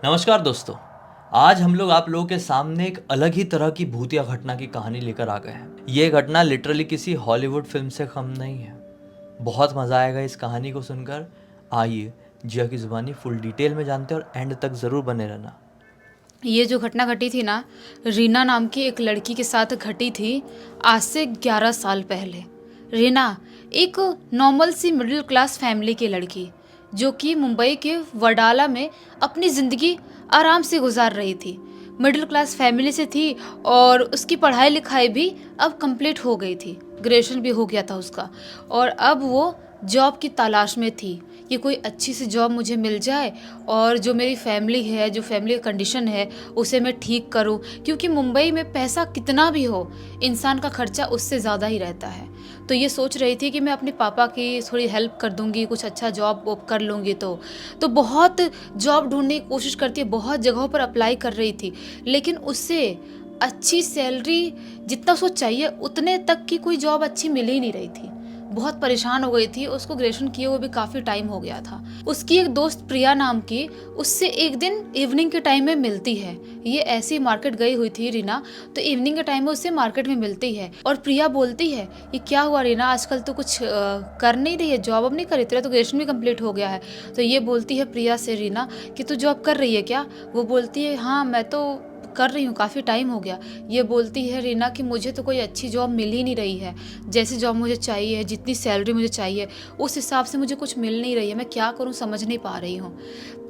नमस्कार दोस्तों। आज हम लोग आप लोगों के सामने एक अलग ही तरह की भूतिया घटना की कहानी लेकर आ गए हैं। ये घटना लिटरली किसी हॉलीवुड फिल्म से कम नहीं है। बहुत मज़ा आएगा इस कहानी को सुनकर। आइए जिया की ज़ुबानी फुल डिटेल में जानते हैं और एंड तक ज़रूर बने रहना। ये जो घटना घटी थी ना, रीना नाम की एक लड़की के साथ घटी थी आज से 11 साल पहले। रीना एक नॉर्मल सी मिडिल क्लास फैमिली की लड़की जो कि मुंबई के वडाला में अपनी ज़िंदगी आराम से गुजार रही थी। मिडिल क्लास फैमिली से थी और उसकी पढ़ाई लिखाई भी अब कंप्लीट हो गई थी, ग्रेजुएशन भी हो गया था उसका, और अब वो जॉब की तलाश में थी कि कोई अच्छी सी जॉब मुझे मिल जाए और जो मेरी फैमिली है, जो फैमिली कंडीशन है, उसे मैं ठीक करूं, क्योंकि मुंबई में पैसा कितना भी हो, इंसान का खर्चा उससे ज़्यादा ही रहता है। तो ये सोच रही थी कि मैं अपने पापा की थोड़ी हेल्प कर दूंगी, कुछ अच्छा जॉब वॉब कर लूँगी। तो बहुत जॉब ढूंढने की कोशिश करती है, बहुत जगहों पर अप्लाई कर रही थी, लेकिन उससे अच्छी सैलरी जितना उसको चाहिए उतने तक की कोई जॉब अच्छी मिल ही नहीं रही थी। बहुत परेशान हो गई थी, उसको ग्रेजुएशन किए हुए भी काफ़ी टाइम हो गया था। उसकी एक दोस्त प्रिया नाम की उससे एक दिन इवनिंग के टाइम में मिलती है। ये ऐसी मार्केट गई हुई थी रीना, तो इवनिंग के टाइम में उससे मार्केट में मिलती है और प्रिया बोलती है, ये क्या हुआ रीना, आजकल तो कुछ कर नहीं रही है, जॉब अब नहीं कर रही, तेरा तो ग्रेजुएशन भी कंप्लीट हो गया है। तो ये बोलती है प्रिया से रीना कि तू जॉब कर रही है क्या? वो बोलती है हाँ मैं तो कर रही हूँ, काफ़ी टाइम हो गया। ये बोलती है रीना कि मुझे तो कोई अच्छी जॉब मिल ही नहीं रही है, जैसी जॉब मुझे चाहिए, जितनी सैलरी मुझे चाहिए उस हिसाब से मुझे कुछ मिल नहीं रही है, मैं क्या करूँ समझ नहीं पा रही हूँ।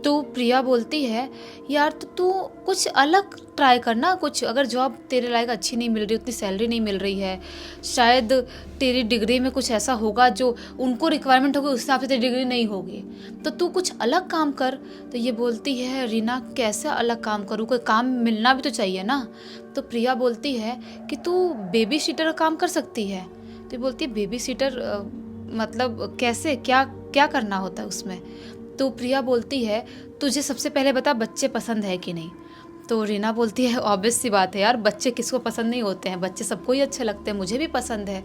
तो प्रिया बोलती है, यार तो तू कुछ अलग ट्राई करना, कुछ अगर जॉब तेरे लायक अच्छी नहीं मिल रही, उतनी सैलरी नहीं मिल रही है, शायद तेरी डिग्री में कुछ ऐसा होगा जो उनको रिक्वायरमेंट होगी, उस हिसाब से तेरी डिग्री नहीं होगी, तो तू कुछ अलग काम कर। तो ये बोलती है, रीना कैसे अलग काम करूँ, कोई काम मिलना भी तो चाहिए ना। तो प्रिया बोलती है कि तू बेबी सीटर का काम कर सकती है। तो ये बोलती है बेबी सीटर मतलब कैसे, क्या क्या करना होता है उसमें? तो प्रिया बोलती है, तुझे सबसे पहले बता बच्चे पसंद है कि नहीं? तो रीना बोलती है, ऑब्वियस सी बात है यार, बच्चे किसको पसंद नहीं होते हैं, बच्चे सबको ही अच्छे लगते हैं, मुझे भी पसंद है।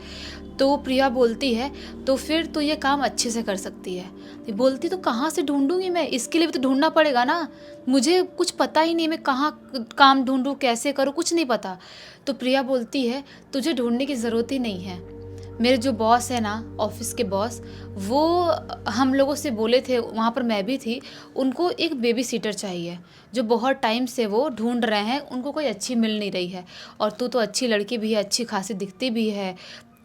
तो प्रिया बोलती है, तो फिर तो ये काम अच्छे से कर सकती है। ये बोलती, तो कहाँ से ढूंढूंगी मैं, इसके लिए भी तो ढूंढना पड़ेगा ना, मुझे कुछ पता ही नहीं, मैं कहाँ काम ढूंढूँ, कैसे करूँ, कुछ नहीं पता। तो प्रिया बोलती है, तुझे ढूंढने की ज़रूरत ही नहीं है, मेरे जो बॉस है ना, ऑफिस के बॉस, वो हम लोगों से बोले थे, वहाँ पर मैं भी थी, उनको एक बेबी सीटर चाहिए, जो बहुत टाइम से वो ढूंढ रहे हैं, उनको कोई अच्छी मिल नहीं रही है, और तू तो अच्छी लड़की भी है, अच्छी खासी दिखती भी है,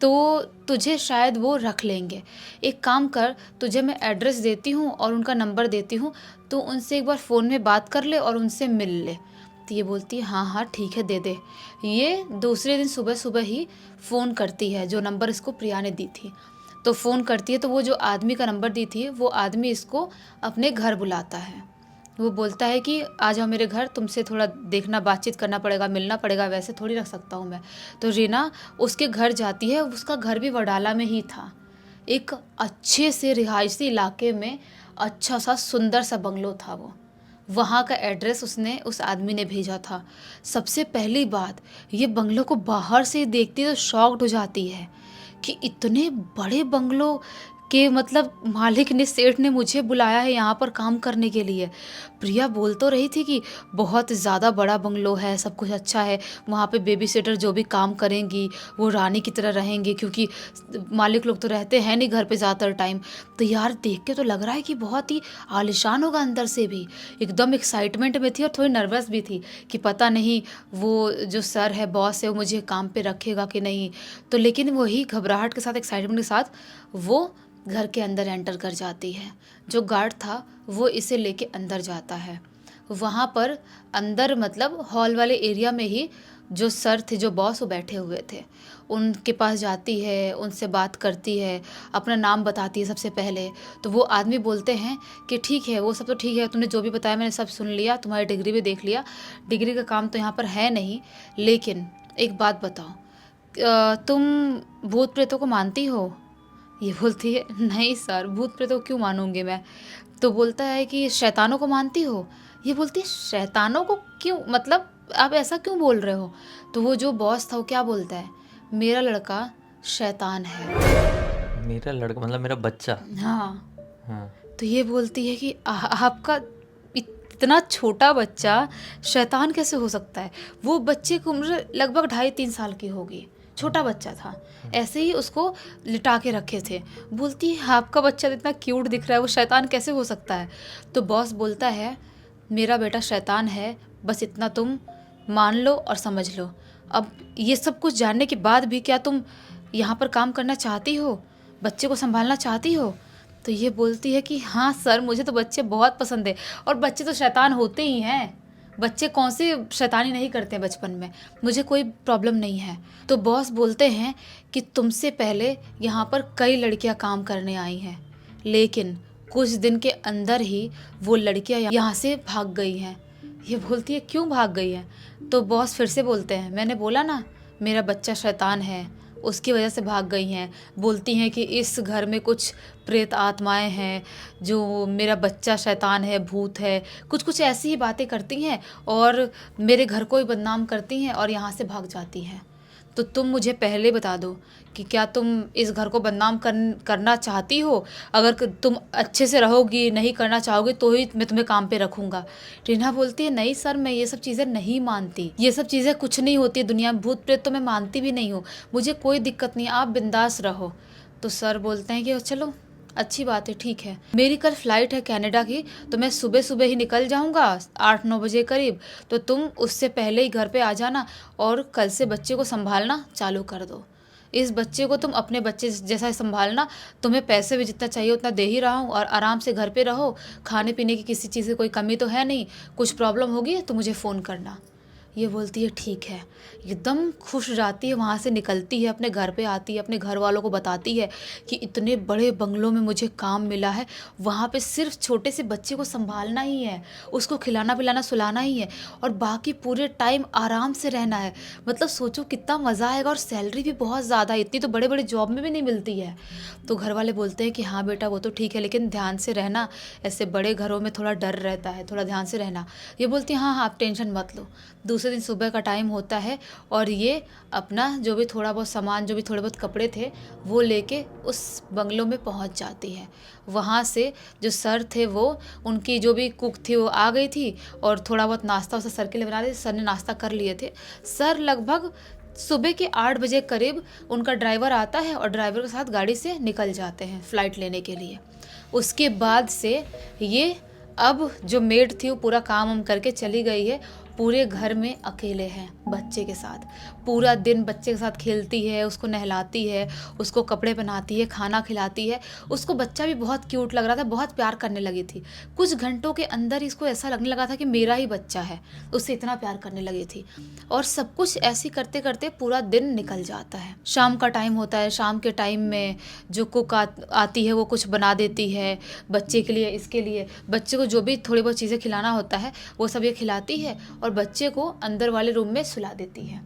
तो तुझे शायद वो रख लेंगे। एक काम कर, तुझे मैं एड्रेस देती हूँ और उनका नंबर देती हूँ, तो उनसे एक बार फ़ोन में बात कर ले और उनसे मिल ले। तो ये बोलती है, हाँ हाँ ठीक है, दे दे। ये दूसरे दिन सुबह सुबह ही फ़ोन करती है, जो नंबर इसको प्रिया ने दी थी। तो फ़ोन करती है, तो वो जो आदमी का नंबर दी थी, वो आदमी इसको अपने घर बुलाता है। वो बोलता है कि आ जाओ मेरे घर, तुमसे थोड़ा देखना, बातचीत करना पड़ेगा, मिलना पड़ेगा, वैसे थोड़ी रख सकता हूँ मैं। तो रीना उसके घर जाती है, उसका घर भी वडाला में ही था, एक अच्छे से रिहायशी इलाके में, अच्छा सा सुंदर सा बंगलो था वो। वहाँ का एड्रेस उसने, उस आदमी ने भेजा था। सबसे पहली बात, ये बंगलों को बाहर से देखती तो शॉक्ड हो जाती है कि इतने बड़े बंगलों के मतलब मालिक ने, सेठ ने मुझे बुलाया है यहाँ पर काम करने के लिए। प्रिया बोल तो रही थी कि बहुत ज़्यादा बड़ा बंगलो है, सब कुछ अच्छा है, वहाँ पे बेबी सिटर जो भी काम करेंगी वो रानी की तरह रहेंगी, क्योंकि मालिक लोग तो रहते हैं नहीं घर पे ज़्यादातर टाइम। तो यार देख के तो लग रहा है कि बहुत ही आलिशान होगा। अंदर से भी एकदम एक्साइटमेंट में थी और थोड़ी नर्वस भी थी कि पता नहीं वो जो सर है, बॉस है, वो मुझे काम पे रखेगा कि नहीं। तो लेकिन वही घबराहट के साथ, एक्साइटमेंट के साथ वो घर के अंदर एंटर कर जाती है। जो गार्ड था वो इसे लेके अंदर जाता है। वहाँ पर अंदर मतलब हॉल वाले एरिया में ही जो सर थे, जो बॉस, वो बैठे हुए थे। उनके पास जाती है, उनसे बात करती है, अपना नाम बताती है सबसे पहले। तो वो आदमी बोलते हैं कि ठीक है, वो सब तो ठीक है, तुमने जो भी बताया मैंने सब सुन लिया, तुम्हारी डिग्री भी देख लिया, डिग्री का काम तो यहाँ पर है नहीं, लेकिन एक बात बताओ, तुम भूत प्रेतों को मानती हो? ये बोलती है, नहीं सर, भूत प्रेतों को क्यों मानूंगी मैं। तो बोलता है कि शैतानों को मानती हो? ये बोलती है, शैतानों को क्यों, मतलब आप ऐसा क्यों बोल रहे हो? तो वो जो बॉस था वो क्या बोलता है, मेरा लड़का शैतान है। मेरा लड़का मतलब मेरा बच्चा। हाँ। हाँ। तो ये बोलती है कि आपका इतना छोटा बच्चा शैतान कैसे हो सकता है। वो बच्चे की उम्र लगभग 2.5-3 साल की होगी, छोटा बच्चा था। ऐसे ही उसको लिटा के रखे थे। बोलती है आपका बच्चा तो इतना क्यूट दिख रहा है, वो शैतान कैसे हो सकता है। तो बॉस बोलता है मेरा बेटा शैतान है, बस इतना तुम मान लो और समझ लो। अब ये सब कुछ जानने के बाद भी क्या तुम यहाँ पर काम करना चाहती हो, बच्चे को संभालना चाहती हो। तो ये बोलती है कि हाँ सर, मुझे तो बच्चे बहुत पसंद है, और बच्चे तो शैतान होते ही हैं। बच्चे कौन से शैतानी नहीं करते हैं बचपन में, मुझे कोई प्रॉब्लम नहीं है। तो बॉस बोलते हैं कि तुमसे पहले यहाँ पर कई लड़कियाँ काम करने आई हैं, लेकिन कुछ दिन के अंदर ही वो लड़कियाँ यहाँ से भाग गई हैं। ये बोलती है क्यों भाग गई हैं। तो बॉस फिर से बोलते हैं मैंने बोला ना मेरा बच्चा शैतान है, उसकी वजह से भाग गई हैं। बोलती हैं कि इस घर में कुछ प्रेत आत्माएं हैं, जो मेरा बच्चा शैतान है, भूत है, कुछ कुछ ऐसी ही बातें करती हैं और मेरे घर को ही बदनाम करती हैं और यहाँ से भाग जाती हैं। तो तुम मुझे पहले बता दो कि क्या तुम इस घर को बदनाम करना चाहती हो। अगर तुम अच्छे से रहोगी, नहीं करना चाहोगे, तो ही मैं तुम्हें काम पे रखूँगा। रीना बोलती है नहीं सर, मैं ये सब चीज़ें नहीं मानती, ये सब चीज़ें कुछ नहीं होती दुनिया में, भूत प्रेत तो मैं मानती भी नहीं हूँ, मुझे कोई दिक्कत नहीं, आप बिंदास रहो। तो सर बोलते हैं कि चलो अच्छी बात है, ठीक है, मेरी कल फ्लाइट है कनाडा की, तो मैं सुबह सुबह ही निकल जाऊंगा 8-9 बजे करीब। तो तुम उससे पहले ही घर पे आ जाना और कल से बच्चे को संभालना चालू कर दो। इस बच्चे को तुम अपने बच्चे जैसा ही संभालना, तुम्हें पैसे भी जितना चाहिए उतना दे ही रहा हूँ, और आराम से घर पे रहो, खाने पीने की किसी चीज़ की कोई कमी तो है नहीं, कुछ प्रॉब्लम होगी तो मुझे फ़ोन करना। ये बोलती है ठीक है, एकदम खुश जाती है, वहाँ से निकलती है, अपने घर पे आती है, अपने घर वालों को बताती है कि इतने बड़े बंगलों में मुझे काम मिला है, वहाँ पे सिर्फ छोटे से बच्चे को संभालना ही है, उसको खिलाना पिलाना सुलाना ही है, और बाकी पूरे टाइम आराम से रहना है। मतलब सोचो कितना मज़ा आएगा, और सैलरी भी बहुत ज़्यादा है, इतनी तो बड़े बड़े जॉब में भी नहीं मिलती है। तो घर वाले बोलते हैं कि हाँ बेटा वो तो ठीक है, लेकिन ध्यान से रहना, ऐसे बड़े घरों में थोड़ा डर रहता है, थोड़ा ध्यान से रहना। ये बोलती है हाँ हाँ आप टेंशन मत लो। दूसरे दिन सुबह का टाइम होता है और ये अपना जो भी थोड़ा बहुत सामान, जो भी थोड़े बहुत कपड़े थे, वो लेके उस बंगलों में पहुंच जाती है। वहाँ से जो सर थे वो, उनकी जो भी कुक थी वो आ गई थी, और थोड़ा बहुत नाश्ता उसे सर के लिए बना रही थी। सर ने नाश्ता कर लिए थे। सर लगभग सुबह के 8 बजे करीब उनका ड्राइवर आता है और ड्राइवर के साथ गाड़ी से निकल जाते हैं फ़्लाइट लेने के लिए। उसके बाद से ये, अब जो मेड थी वो पूरा काम वाम करके चली गई है, पूरे घर में अकेले हैं बच्चे के साथ। पूरा दिन बच्चे के साथ खेलती है, उसको नहलाती है, उसको कपड़े पहनाती है, खाना खिलाती है। उसको बच्चा भी बहुत क्यूट लग रहा था, बहुत प्यार करने लगी थी। कुछ घंटों के अंदर इसको ऐसा लगने लगा था कि मेरा ही बच्चा है, उससे इतना प्यार करने लगी थी। और सब कुछ ऐसे करते करते पूरा दिन निकल जाता है। शाम का टाइम होता है, शाम के टाइम में जो कुक आती है वो कुछ बना देती है बच्चे के लिए, इसके लिए बच्चे को जो भी थोड़ी बहुत चीज़ें खिलाना होता है वो सब ये खिलाती है, और बच्चे को अंदर वाले रूम में सुला देती है।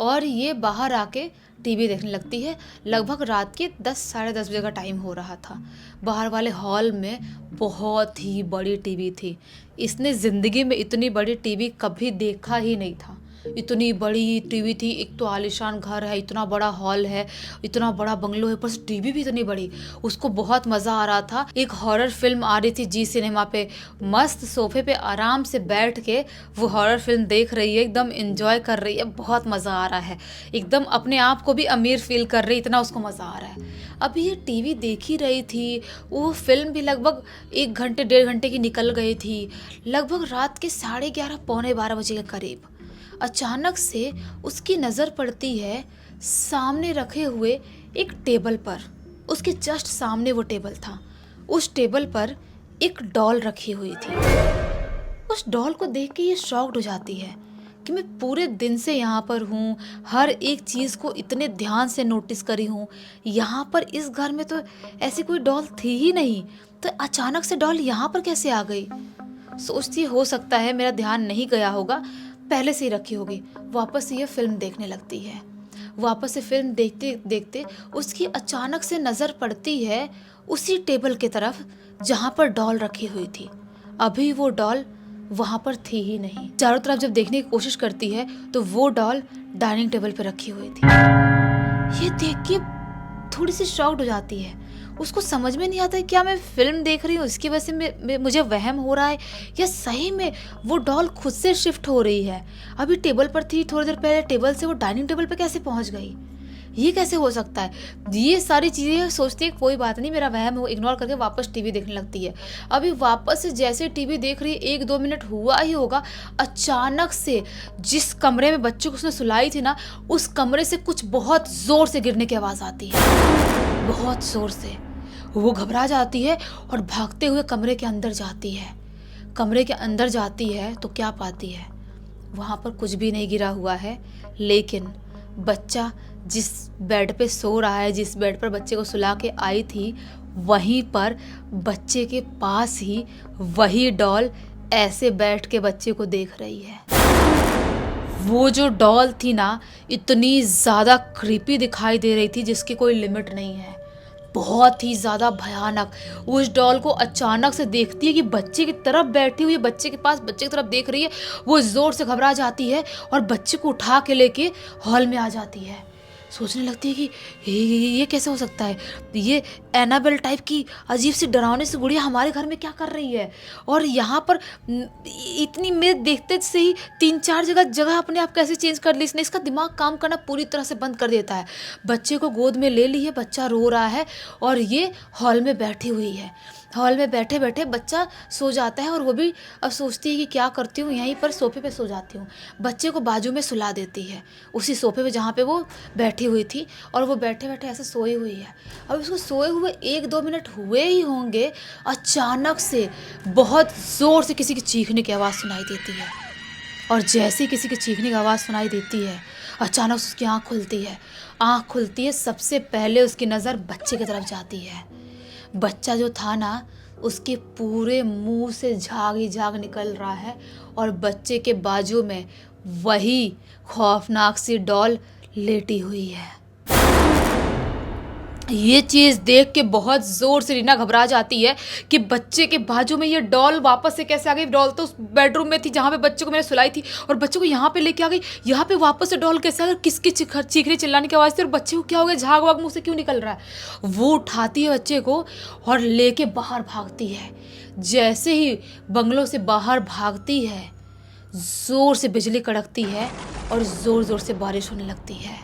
और ये बाहर आके टीवी देखने लगती है। लगभग रात के 10-10:30 बजे का टाइम हो रहा था। बाहर वाले हॉल में बहुत ही बड़ी टीवी थी। इसने ज़िंदगी में इतनी बड़ी टीवी कभी देखा ही नहीं था। इतनी बड़ी टीवी थी, एक तो आलीशान घर है, इतना बड़ा हॉल है, इतना बड़ा बंगलो है, पर टीवी भी इतनी बड़ी। उसको बहुत मज़ा आ रहा था। एक हॉरर फिल्म आ रही थी जी सिनेमा पे, मस्त सोफे पे आराम से बैठ के वो हॉरर फिल्म देख रही है, एकदम एंजॉय कर रही है, बहुत मज़ा आ रहा है, एकदम अपने आप को भी अमीर फील कर रही, इतना उसको मज़ा आ रहा है। अभी ये टीवी देख ही रही थी, वो फिल्म भी लगभग 1 घंटे 1.5 घंटे की निकल गई थी। लगभग रात के 11:30 पौने 12 बजे के करीब अचानक से उसकी नज़र पड़ती है सामने रखे हुए एक टेबल पर। उसके जस्ट सामने वो टेबल था। उस टेबल पर एक डॉल रखी हुई थी। उस डॉल को देख के ये शॉक्ड हो जाती है कि मैं पूरे दिन से यहाँ पर हूँ, हर एक चीज़ को इतने ध्यान से नोटिस करी हूँ, यहाँ पर इस घर में तो ऐसी कोई डॉल थी ही नहीं, तो अचानक से डॉल यहाँ पर कैसे आ गई। सोचती हो सकता है मेरा ध्यान नहीं गया होगा, पहले से ही रखी होगी। वापस से ये फिल्म देखने लगती है। वापस से फिल्म देखते देखते उसकी अचानक से नज़र पड़ती है उसी टेबल की तरफ जहाँ पर डॉल रखी हुई थी। अभी वो डॉल वहाँ पर थी ही नहीं। चारों तरफ जब देखने की कोशिश करती है तो वो डॉल डाइनिंग टेबल पर रखी हुई थी। ये देख के थोड़ी सी शॉक्ड हो जाती है। उसको समझ में नहीं आता है क्या मैं फिल्म देख रही हूँ इसकी वजह से मुझे वहम हो रहा है या सही में वो डॉल खुद से शिफ्ट हो रही है। अभी टेबल पर थी, थोड़ी देर पहले टेबल से वो डाइनिंग टेबल पे कैसे पहुंच गई, ये कैसे हो सकता है। ये सारी चीज़ें सोचती है कोई बात नहीं, मेरा वहम है, वो इग्नोर करके वापस टीवी देखने लगती है। अभी वापस से जैसे टीवी देख रही है, 1-2 मिनट हुआ ही होगा, अचानक से जिस कमरे में बच्चे को उसने सुलाई थी ना, उस कमरे से कुछ बहुत ज़ोर से गिरने की आवाज़ आती है, बहुत ज़ोर से। वो घबरा जाती है और भागते हुए कमरे के अंदर जाती है। कमरे के अंदर जाती है तो क्या पाती है, वहाँ पर कुछ भी नहीं गिरा हुआ है, लेकिन बच्चा जिस बेड पे सो रहा है, जिस बेड पर बच्चे को सुला के आई थी, वहीं पर बच्चे के पास ही वही डॉल ऐसे बैठ के बच्चे को देख रही है। वो जो डॉल थी ना, इतनी ज़्यादा क्रीपी दिखाई दे रही थी जिसकी कोई लिमिट नहीं है, बहुत ही ज़्यादा भयानक। उस डॉल को अचानक से देखती है कि बच्चे की तरफ बैठी हुई है, बच्चे के पास, बच्चे की तरफ देख रही है। वो ज़ोर से घबरा जाती है और बच्चे को उठा के लेके हॉल में आ जाती है। सोचने लगती है कि ये कैसे हो सकता है, ये एनाबेल टाइप की अजीब सी डरावनी सी गुड़िया हमारे घर में क्या कर रही है। और यहाँ पर इतनी, मेरे देखते से ही 3-4 जगह अपने आप कैसे चेंज कर ली इसने। इसका दिमाग काम करना पूरी तरह से बंद कर देता है। बच्चे को गोद में ले ली है, बच्चा रो रहा है और ये हॉल में बैठी हुई है। हॉल में बैठे बैठे बच्चा सो जाता है और वो भी अब सोचती है कि क्या करती हूँ, यहीं पर सोफे पे सो जाती हूँ। बच्चे को बाजू में सुला देती है, उसी सोफे पे जहाँ पे वो बैठी हुई थी, और वो बैठे बैठे ऐसे सोई हुई है। अब उसको सोए हुए 1-2 मिनट हुए ही होंगे, अचानक से बहुत ज़ोर से किसी की चीखने की आवाज़ सुनाई देती है। और जैसे ही किसी की चीखने की आवाज़ सुनाई देती है, अचानक उसकी आँख खुलती है। आँख खुलती है, सबसे पहले उसकी नज़र बच्चे की तरफ जाती है। बच्चा जो था ना, उसके पूरे मुंह से झाग ही झाग निकल रहा है और बच्चे के बाजू में वही खौफनाक सी डॉल लेटी हुई है। ये चीज़ देख के बहुत ज़ोर से रीना घबरा जाती है कि बच्चे के बाजू में ये डॉल वापस से कैसे आ गई। डॉल तो उस बेडरूम में थी जहाँ पे बच्चे को मैंने सुलाई थी, और बच्चे को यहाँ पे लेके आ गई। यहाँ पे वापस से डॉल कैसे आ गई, किसकी चीखने चिल्लाने की आवाज़ थी, और बच्चे को क्या हो गया, झाग वाग मुँह से क्यों निकल रहा है। वो उठाती है बच्चे को और लेके बाहर भागती है। जैसे ही बंगलों से बाहर भागती है, ज़ोर से बिजली कड़कती है और ज़ोर ज़ोर से बारिश होने लगती है।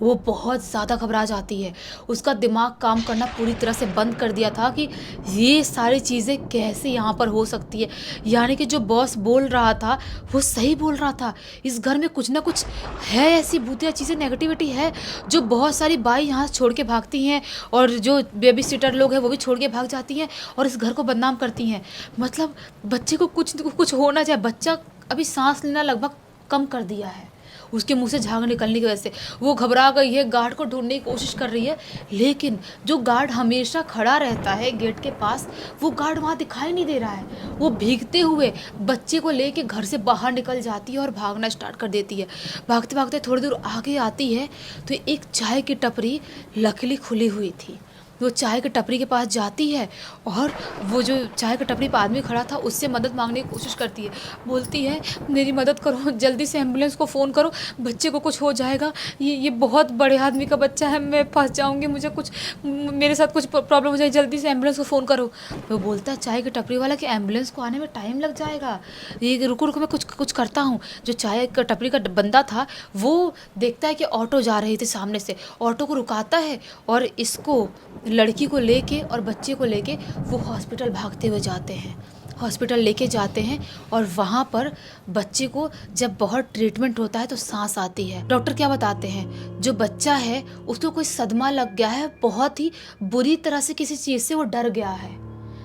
वो बहुत ज़्यादा घबरा जाती है। उसका दिमाग काम करना पूरी तरह से बंद कर दिया था कि ये सारी चीज़ें कैसे यहाँ पर हो सकती है। यानी कि जो बॉस बोल रहा था वो सही बोल रहा था। इस घर में कुछ ना कुछ है, ऐसी भूतिया चीज़ें, नेगेटिविटी है, जो बहुत सारी बाई यहाँ छोड़ के भागती हैं, और जो बेबी सिटर लोग हैं वो भी छोड़ के भाग जाती हैं और इस घर को बदनाम करती हैं। मतलब बच्चे को कुछ होना चाहिए। बच्चा अभी सांस लेना लगभग कम कर दिया है, उसके मुंह से झाग निकलने की वजह से। वो घबरा गई है, गार्ड को ढूंढने की कोशिश कर रही है, लेकिन जो गार्ड हमेशा खड़ा रहता है गेट के पास, वो गार्ड वहाँ दिखाई नहीं दे रहा है। वो भीगते हुए बच्चे को लेके घर से बाहर निकल जाती है और भागना स्टार्ट कर देती है। भागते भागते थोड़ी दूर आगे आती है तो एक चाय की टपरी लकीली खुली हुई थी। वो चाय की टपरी के पास जाती है और वो जो चाय की टपरी पर आदमी खड़ा था उससे मदद मांगने की कोशिश करती है। बोलती है, मेरी मदद करो, जल्दी से एम्बुलेंस को फ़ोन करो, बच्चे को कुछ हो जाएगा, ये बहुत बड़े आदमी का बच्चा है, मैं फंस जाऊँगी, मेरे साथ कुछ प्रॉब्लम हो जाए, जल्दी से एम्बुलेंस को फ़ोन करो। वो बोलता है चाय की टपरी वाला कि एम्बुलेंस को आने में टाइम लग जाएगा, ये रुको रुको, मैं कुछ करता हूँ। जो चाय का टपरी का बंदा था वो देखता है कि ऑटो जा रही थी सामने से, ऑटो को रुकाता है और इसको, लड़की को लेके और बच्चे को लेके वो हॉस्पिटल भागते हुए जाते हैं। हॉस्पिटल लेके जाते हैं और वहाँ पर बच्चे को जब बहुत ट्रीटमेंट होता है तो सांस आती है। डॉक्टर क्या बताते हैं, जो बच्चा है उसको कोई सदमा लग गया है, बहुत ही बुरी तरह से किसी चीज़ से वो डर गया है।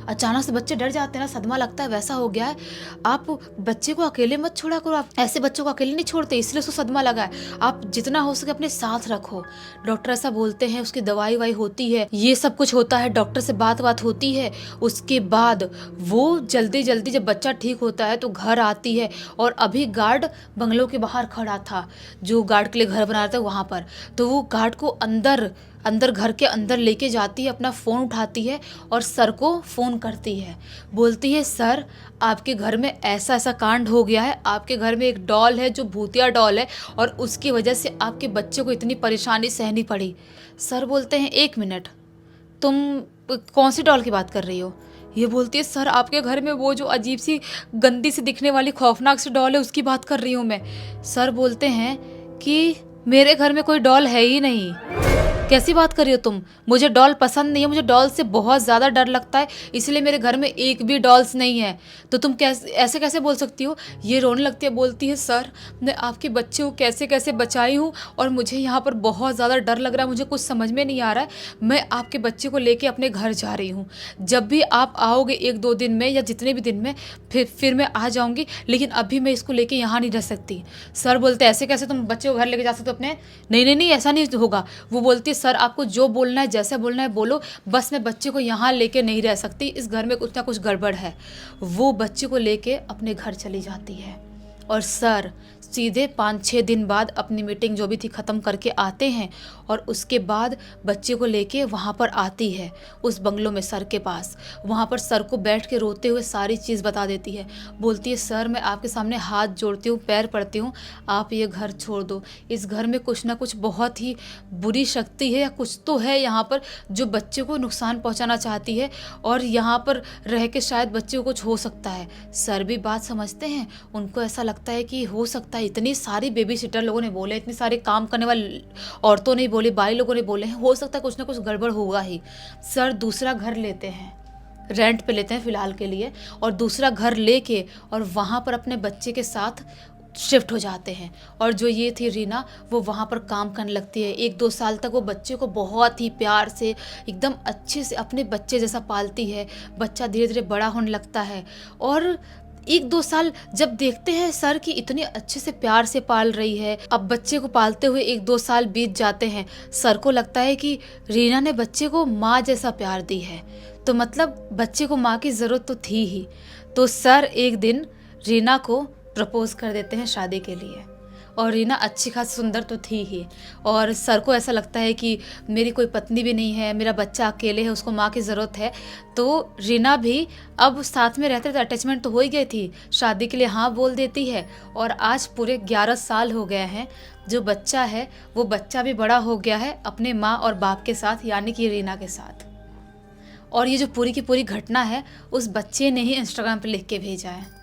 अचानक से बच्चे डर जाते हैं ना, सदमा लगता है, वैसा हो गया है। आप बच्चे को अकेले मत छोड़ा करो, आप ऐसे बच्चों को अकेले नहीं छोड़ते, इसलिए उसको सदमा लगा है। आप जितना हो सके अपने साथ रखो, डॉक्टर ऐसा बोलते हैं। उसकी दवाई वाई होती है, ये सब कुछ होता है, डॉक्टर से बात होती है। उसके बाद वो जल्दी जल्दी जब बच्चा ठीक होता है तो घर आती है, और अभी गार्ड बंगलों के बाहर खड़ा था, जो गार्ड के लिए घर बना रहा था वहाँ पर। तो वो गार्ड को अंदर घर के अंदर लेके जाती है, अपना फ़ोन उठाती है और सर को फ़ोन करती है। बोलती है, सर आपके घर में ऐसा ऐसा कांड हो गया है, आपके घर में एक डॉल है जो भूतिया डॉल है, और उसकी वजह से आपके बच्चे को इतनी परेशानी सहनी पड़ी। सर बोलते हैं 1 मिनट। तुम कौन सी डॉल की बात कर रही हो? ये बोलती है सर आपके घर में वो जो अजीब सी गंदी सी दिखने वाली खौफनाक सी डॉल है उसकी बात कर रही हूँ मैं। सर बोलते हैं कि मेरे घर में कोई डॉल है ही नहीं। कैसी बात कर रही हो तुम? मुझे डॉल पसंद नहीं है, मुझे डॉल से बहुत ज़्यादा डर लगता है, इसलिए मेरे घर में एक भी डॉल्स नहीं है। तो तुम कैसे ऐसे कैसे बोल सकती हो? ये रोने लगती है, बोलती है सर मैं आपके बच्चे को कैसे कैसे बचाई हूँ और मुझे यहाँ पर बहुत ज़्यादा डर लग रहा है, मुझे कुछ समझ में नहीं आ रहा है। मैं आपके बच्चे को लेके अपने घर जा रही हूँ, जब भी आप आओगे 1-2 दिन में या जितने भी दिन में फिर मैं आ जाऊँगी, लेकिन अभी मैं इसको लेके यहाँ नहीं रह सकती। सर बोलते ऐसे कैसे तुम बच्चे को घर लेके जा सकते हो अपने? नहीं नहीं नहीं, ऐसा नहीं होगा। वो बोलती है सर आपको जो बोलना है जैसे बोलना है बोलो, बस मैं बच्चे को यहाँ लेके नहीं रह सकती, इस घर में कुछ ना कुछ गड़बड़ है। वो बच्चे को लेके अपने घर चली जाती है और सर सीधे 5-6 दिन बाद अपनी मीटिंग जो भी थी ख़त्म करके आते हैं और उसके बाद बच्चे को लेके वहाँ पर आती है उस बंगलों में सर के पास। वहाँ पर सर को बैठ के रोते हुए सारी चीज़ बता देती है। बोलती है सर मैं आपके सामने हाथ जोड़ती हूँ, पैर पड़ती हूँ, आप ये घर छोड़ दो। इस घर में कुछ ना कुछ बहुत ही बुरी शक्ति है या कुछ तो है यहाँ पर जो बच्चे को नुकसान पहुँचाना चाहती है और यहाँ पर रह के शायद बच्चे को कुछ हो सकता है। सर भी बात समझते हैं, उनको ऐसा लगता है कि हो सकता है। इतनी सारी बेबी सिटर लोगों ने बोले, इतनी सारे काम करने वाली औरतों ने बोले, बाई लोगों ने बोले हैं, हो सकता है कुछ ना कुछ गड़बड़ होगा ही। सर दूसरा घर लेते हैं, रेंट पे लेते हैं फ़िलहाल के लिए, और दूसरा घर लेके और वहाँ पर अपने बच्चे के साथ शिफ्ट हो जाते हैं। और जो ये थी रीना, वो वहाँ पर काम करने लगती है। 1-2 साल तक वो बच्चे को बहुत ही प्यार से एकदम अच्छे से अपने बच्चे जैसा पालती है। बच्चा धीरे धीरे बड़ा होने लगता है और 1-2 साल जब देखते हैं सर कि इतने अच्छे से प्यार से पाल रही है, अब बच्चे को पालते हुए 1-2 साल बीत जाते हैं। सर को लगता है कि रीना ने बच्चे को माँ जैसा प्यार दी है, तो मतलब बच्चे को माँ की ज़रूरत तो थी ही। तो सर एक दिन रीना को प्रपोज कर देते हैं शादी के लिए। और रीना अच्छी खासी सुंदर तो थी ही, और सर को ऐसा लगता है कि मेरी कोई पत्नी भी नहीं है, मेरा बच्चा अकेले है, उसको माँ की ज़रूरत है। तो रीना भी अब साथ में रहते अटैचमेंट तो हो ही गई थी, शादी के लिए हाँ बोल देती है। और आज पूरे 11 साल हो गए हैं। जो बच्चा है वो बच्चा भी बड़ा हो गया है अपने माँ और बाप के साथ, यानी कि रीना के साथ। और ये जो पूरी की पूरी घटना है उस बच्चे ने ही इंस्टाग्राम पर लिख के भेजा है।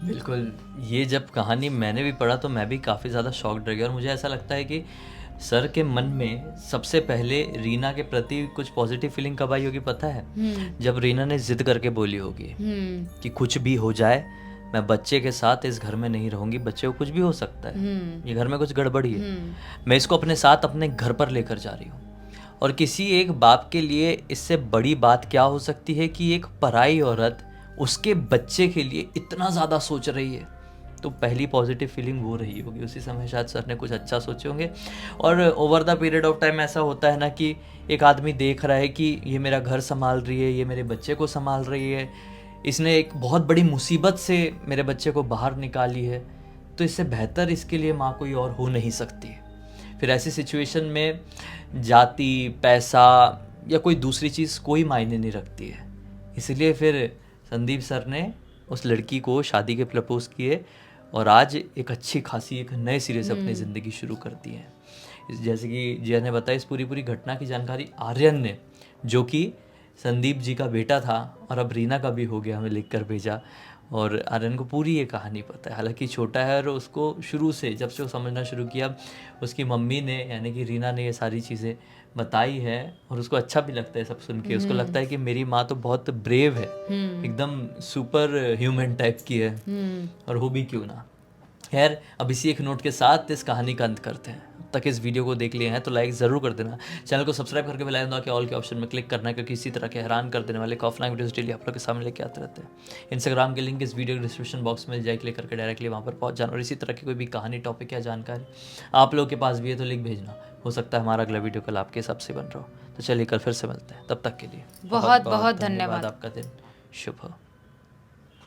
बिल्कुल, ये जब कहानी मैंने भी पढ़ा तो मैं भी काफ़ी ज़्यादा शॉक्ड रह गया। और मुझे ऐसा लगता है कि सर के मन में सबसे पहले रीना के प्रति कुछ पॉजिटिव फीलिंग कब आई होगी पता है? जब रीना ने जिद करके बोली होगी कि कुछ भी हो जाए मैं बच्चे के साथ इस घर में नहीं रहूंगी, बच्चे को कुछ भी हो सकता है, ये घर में कुछ गड़बड़ी है, मैं इसको अपने साथ अपने घर पर लेकर जा रही हूँ। और किसी एक बाप के लिए इससे बड़ी बात क्या हो सकती है कि एक पराई औरत उसके बच्चे के लिए इतना ज़्यादा सोच रही है। तो पहली पॉजिटिव फीलिंग वो रही होगी। उसी समय शायद सर ने कुछ अच्छा सोचे होंगे। और over the period of time ऐसा होता है ना कि एक आदमी देख रहा है कि ये मेरा घर संभाल रही है, ये मेरे बच्चे को संभाल रही है, इसने एक बहुत बड़ी मुसीबत से मेरे बच्चे को बाहर निकाली है, तो इससे बेहतर इसके लिए माँ कोई और हो नहीं सकती। फिर ऐसी सिचुएशन में जाति, पैसा या कोई दूसरी चीज़ कोई मायने नहीं रखती है। इसलिए फिर संदीप सर ने उस लड़की को शादी के प्रपोज किए और आज एक अच्छी खासी एक नए सिरे से अपनी ज़िंदगी शुरू करती है। जैसे कि जिया ने बताया, इस पूरी घटना की जानकारी आर्यन ने, जो कि संदीप जी का बेटा था और अब रीना का भी हो गया, हमें लिख कर भेजा। और आर्यन को पूरी ये कहानी पता है, हालांकि छोटा है और उसको शुरू से जब से वो समझना शुरू किया उसकी मम्मी ने यानी कि रीना ने ये सारी चीज़ें बताई है और उसको अच्छा भी लगता है सब सुन के। उसको लगता है कि मेरी माँ तो बहुत ब्रेव है, एकदम सुपर ह्यूमन टाइप की है, और हो भी क्यों ना। खैर, अब इसी एक नोट के साथ इस कहानी का अंत करते हैं। अब तक इस वीडियो को देख लिए हैं तो लाइक ज़रूर कर देना, चैनल को सब्सक्राइब करके बेल आइकन दबा के ऑल के ऑप्शन में क्लिक करना है, क्योंकि इसी तरह के हैरान कर देने वाले खौफनाक वीडियोस डेली आप लोग के सामने लेके आते रहते हैं। इंस्टाग्राम के लिंक इस वीडियो के डिस्क्रिप्शन बॉक्स में जाए, क्लिक करके डायरेक्टली वहाँ पर पहुँच जाना। और इसी तरह की कोई भी कहानी, टॉपिक या जानकारी आप लोगों के पास भी है तो लिंक भेजना, हो सकता है हमारा अगला वीडियो कल आपके हिसाब से बन रहा हो। तो चलिए कल फिर से मिलते हैं, तब तक के लिए बहुत बहुत धन्यवाद। आपका दिन शुभ हो।